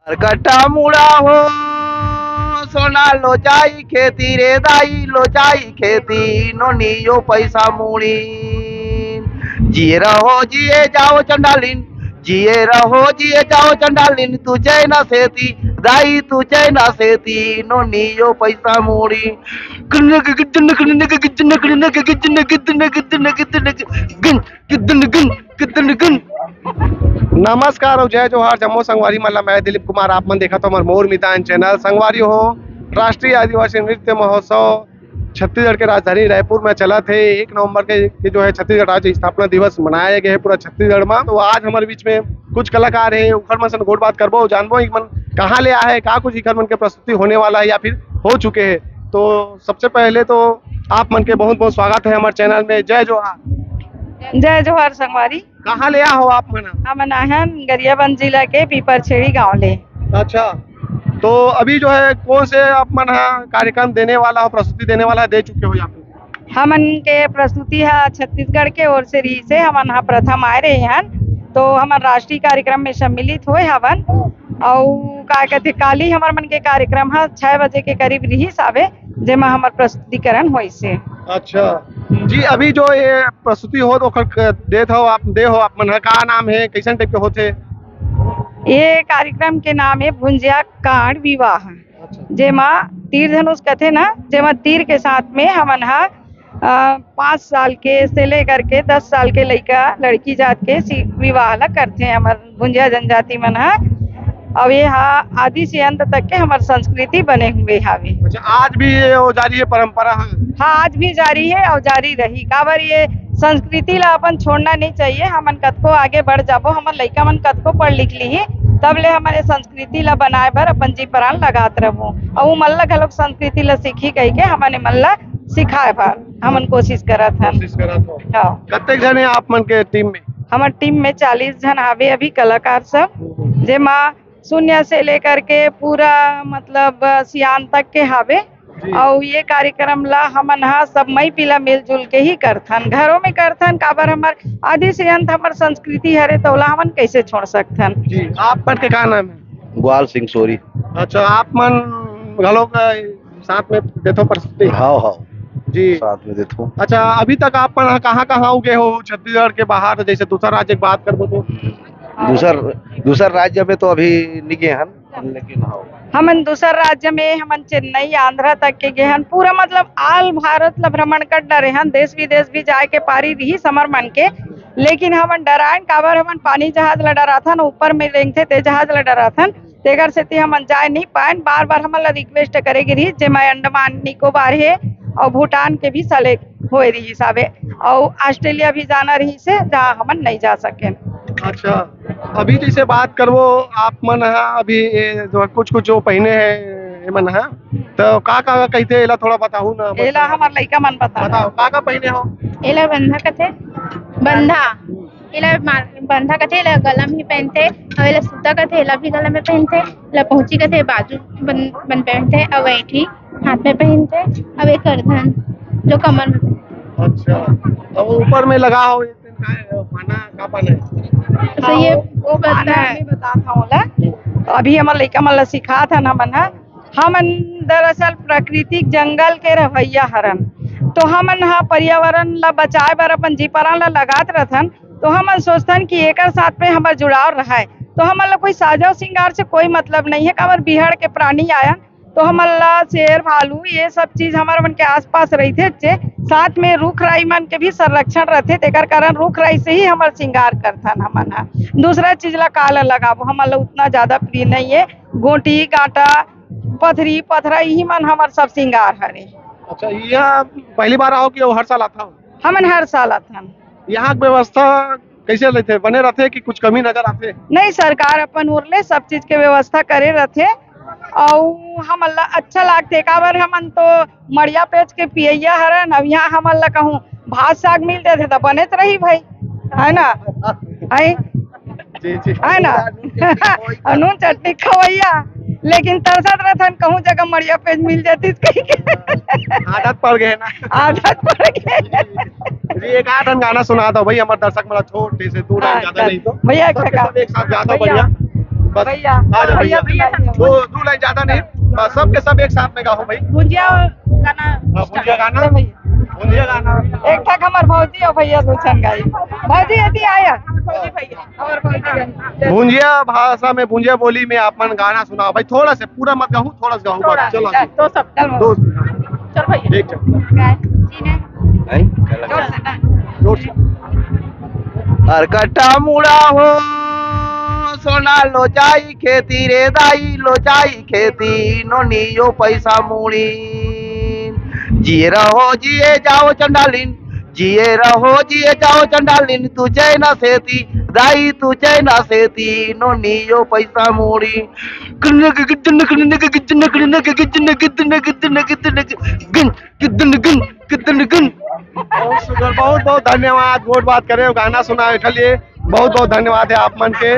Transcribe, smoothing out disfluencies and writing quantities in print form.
कट्टा मुड़ा हो सोना लो जाई खेती रे दाई लो जाई खेती नोनियो पैसा मुड़ी जिए रहो जिए जाओ चंडालिन जिए रहो जिए जाओ चंडालिन तुझे न सेती दाई तुझे न सेती नोनियो पैसा मुड़ी नमस्कार और जय जोहार जम्मो संगवारी मल्ला मैं दिलीप कुमार आप मन देखा तो हमारे मोर मितान चैनल संगवारी हो राष्ट्रीय आदिवासी नृत्य महोत्सव छत्तीसगढ़ के राजधानी रायपुर में चला थे 1 नवंबर के जो है छत्तीसगढ़ राज्य स्थापना दिवस मनाया गया है पूरा छत्तीसगढ़ में। तो आज हमारे बीच में कुछ कलाकार है उखड़ मन से गोट बात करबो जानबो एक मन कहाँ ले आया है कहाँ कुछ इखर मन के प्रस्तुति होने वाला है या फिर हो चुके हैं। तो सबसे पहले तो आप मन के बहुत बहुत स्वागत है हमारे चैनल में। जय जोहार। जय जोहार संगवारी। कहाँ ले हो आप मन? हम आहन गरियाबंद जिला के पीपरछेड़ी गांव ले। अच्छा, तो अभी जो है कौन से आप मन कार्यक्रम देने वाला हो प्रस्तुति देने वाला दे चुके हो यहाँ पे? हमन के प्रस्तुति है छत्तीसगढ़ के ओर से रही से हमन यहाँ प्रथम आए रहे हन तो हमन राष्ट्रीय कार्यक्रम में सम्मिलित हुए हवन और का कहते काली हमार मन के कार्यक्रम है 6 बजे के करीब रही सावे जेमा हमार प्रस्तुतिकरण हुई से। अच्छा जी, अभी जो ये प्रस्तुति हो तो देत हो आप दे हो आप मन का नाम है कैसन टाइप के होते? ये कार्यक्रम के नाम है भुंजिया कांड विवाह जेमा तीर धनुष कहते ना जेमा तीर के साथ में हमन 5 साल के से लेकर के 10 साल के लड़का लड़की जात के विवाह ला करते हैं हमार भुंजिया जनजाति मन अब ये आदि से अंत तक के हमार संस्कृति बने हुए हावे। अच्छा, आज भी ये जारी है परंपरा है? हाँ, आज भी जारी है और जारी रही काबर ये संस्कृति ला अपन छोड़ना नहीं चाहिए। हमन कतको आगे बढ़ जाबो हमन लइका मन कतको पढ़ लिख ली तब ले हमारे संस्कृति ला बनाए बर अपन जी प्राण लगात रहो और मन ला घलोक संस्कृति ला सीखी कह के हमन मन ला सिखाए बर हमन कोशिश करत हन। कतेक जन है आप मन के टीम में? हमार टीम में 40 जन आवे अभी कलाकार सब जेमा शून्य से लेकर के पूरा मतलब सियान तक के हावे और ये कार्यक्रम ला हमन सब मई पिला मिलजुल के ही करथन घरों में करथन काबर हमार आदि से अंत हमार संस्कृति हरे तोला हमन कैसे छोड़ सकथन जी। आप मन के का नाम है? ग्वाल सिंह सोरी। अच्छा, आप मन घलोक साथ में देथो प्रस्तुति? हाँ जी साथ में देथो। अच्छा, अभी तक आप मन कहाँ उगे हो छत्तीसगढ़ के बाहर जैसे दूसरा राज्य की बात करबो तो? दूसर राज्य में तो अभी निगे हन लेकिन हाँ हमन दूसर राज्य में हमन चेन्नई आंध्रा तक के गए हन पूरा मतलब आल भारत ला भ्रमण कर डरे हन देश विदेश भी जाए के पारी रही समर मन के लेकिन हमन डरायन काबर हमन पानी जहाज ला डराथन ऊपर में रेंगथे ते जहाज ला डराथन तेगर से हमन जाए नहीं पाएन बार बार हमन ला रिक्वेस्ट करेगी रही जेमा अंडमान निकोबार है और भूटान के भी सेलेक्ट होए रही सावे और ऑस्ट्रेलिया भी जाना रही से जहाँ हमन नहीं जा सके। अच्छा, अभी जैसे बात करबो आप मन अभी जो कुछ जो पहने है मन तो का कहते एला थोड़ा बताऊ ना? एला हमार लइका मन बताओ का पहने हो? एला बंधा कथे बंधा कथे एला गला में पहनते और एला सूता कथे एला भी गला में पहनते एला पहुंची कथे बाजू बन पहनते और ऐठी हाथ में पहनते अब एक करधन जो कमर में। अच्छा, अब ऊपर में लगा हो पाना तो ये वो बताता हूँ अभी हमारे लइका मन ला सिखा था ना हमन दरअसल प्राकृतिक जंगल के रवैया हरन तो हमन पर्यावरण ला बचाए बर अपन जीपरान ला लगात रहथन तो हमन सोचथन कि एकर साथ में हमार जुड़ाव रहा तो हमन ला कोई साजो श्रृंगार से कोई मतलब नहीं है काबर बिहार के प्राणी आयन तो हमन ला शेर भालू ये सब चीज हमारे मन के आसपास रहते साथ में रुख राई मन के भी संरक्षण रहते तेकर कारण रुख राई से ही हमार श्रृंगार करथन हमन दूसरा चीज ला काला लगाबो हमन ला उतना ज्यादा प्रिय नहीं है गोटी कांटा पथरी पथरा यही मन हमार सब श्रृंगार हरे। अच्छा, यहाँ पहली बार आओ कि हर साल आता हो? हमन हर साल आथन। यहाँ की व्यवस्था कैसे रहते बने रहते कि कुछ कमी नजर आते? नहीं, सरकार अपन ओर ले सब चीज के व्यवस्था करे रहते और हमन ला अच्छा लागते काबर हमन तो मड़िया पेच के पियैया हरन अब यहाँ हमन ला कहूँ भात साग मिल जाते तो बने रही भाई है ना है ना नून चटनी खवैया लेकिन तरसत रहथन कहूँ जगह मड़िया पेज मिल जाती आदत पड़ गए ना। आदत पड़ गए जी। एक आठ गाना सुना दो भाई हमारे दर्शक मतलब छोटे से दूर ज्यादा नहीं तो भैया एक साथ गा दो बढ़िया। बस भैया आ जाओ भैया भैया दो दो लाइन ज्यादा नहीं, बस सब के सब एक साथ में गाओ भाई। भुजिया गाना हाँ, भुजिया गाना ले भैया भुजिया गाना एक ठक हमार भौजी और भैया दूसरन गाई भौजी यदि आया भैया और भौजी गाई। भुंजिया भाषा में भुंजिया बोली में आप मन गाना सुनाओ भाई, थोड़ा से पूरा मत गाओ, थोड़ा सा गाओ बस। चलो तो सब चल दो चल भैया ठीक है जोर से ना जोर से। अरकटा मुड़ा हो सोना लोचाई खेती रे दाई लोचाई खेती नोनियो पैसा मुड़ी जिए रहो जिए जाओ चंडालिन जिए रहो जिए जाओ चंडालिन तू चैना सेती दाई तू चैना सेती नोनियो पैसा मुड़ी बहुत सुंदर, बहुत बहुत धन्यवाद। वोट बात करे गाना सुना के लिए बहुत बहुत धन्यवाद है आप मन के।